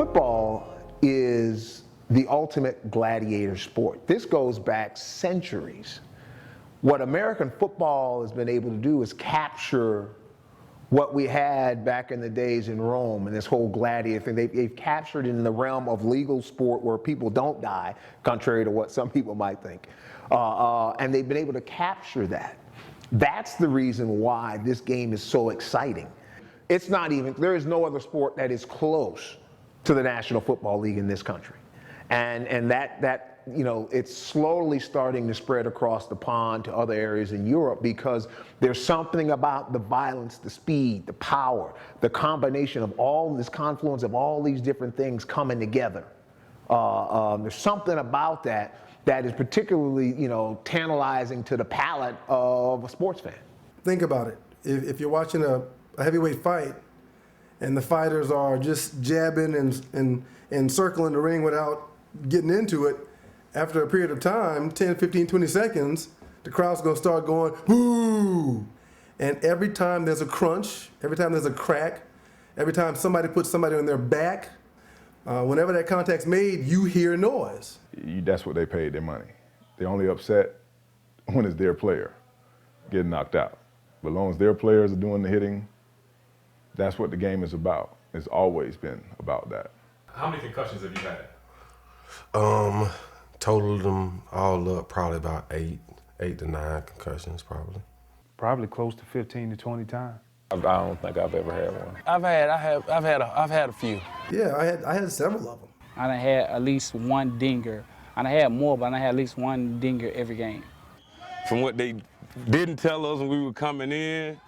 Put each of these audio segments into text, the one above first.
Football is the ultimate gladiator sport. This goes back centuries. What American football has been able to do is capture what we had back in the days in Rome and this whole gladiator thing. They've captured it in the realm of legal sport where people don't die, contrary to what some people might think. And they've been able to capture that. That's the reason why this game is so exciting. It's not even, there is no other sport that is close to the National Football League in this country. And that you know, it's slowly starting to spread across the pond to other areas in Europe because there's something about the violence, the speed, the power, the combination of all this confluence of all these different things coming together. There's something about that that is particularly, you know, tantalizing to the palate of a sports fan. Think about it. If you're watching a heavyweight fight and the fighters are just jabbing and circling the ring without getting into it, after a period of time, 10, 15, 20 seconds, the crowd's gonna start going, woo! And every time there's a crunch, every time there's a crack, every time somebody puts somebody on their back, whenever that contact's made, you hear noise. That's what they paid their money. They're only upset when it's their player getting knocked out. But as long as their players are doing the hitting, that's what the game is about. It's always been about that. How many concussions have you had? Totaled them all up, probably about eight to nine concussions, probably. Probably close to 15 to 20 times. I don't think I've ever had one. I've had a few. Yeah, I had several of them. I done had at least one dinger. I done had more, but I done had at least one dinger every game. From what they didn't tell us when we were coming in,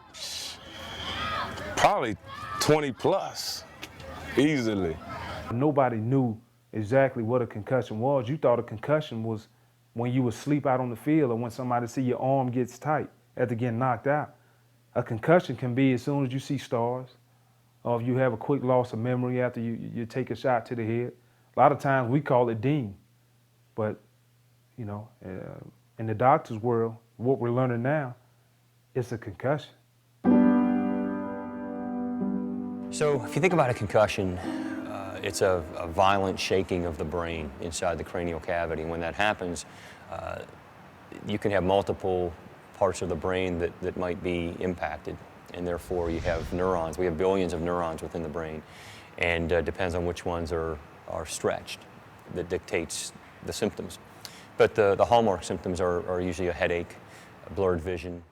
probably 20 plus, easily. Nobody knew exactly what a concussion was. You thought a concussion was when you would sleep out on the field or when somebody see your arm gets tight after getting knocked out. A concussion can be as soon as you see stars, or if you have a quick loss of memory after you take a shot to the head. A lot of times we call it ding, but you know, in the doctor's world, what we're learning now, it's a concussion. So if you think about a concussion, it's a violent shaking of the brain inside the cranial cavity. And when that happens, you can have multiple parts of the brain that might be impacted. And therefore you have neurons. We have billions of neurons within the brain. And depends on which ones are stretched that dictates the symptoms. But the hallmark symptoms are usually a headache, a blurred vision,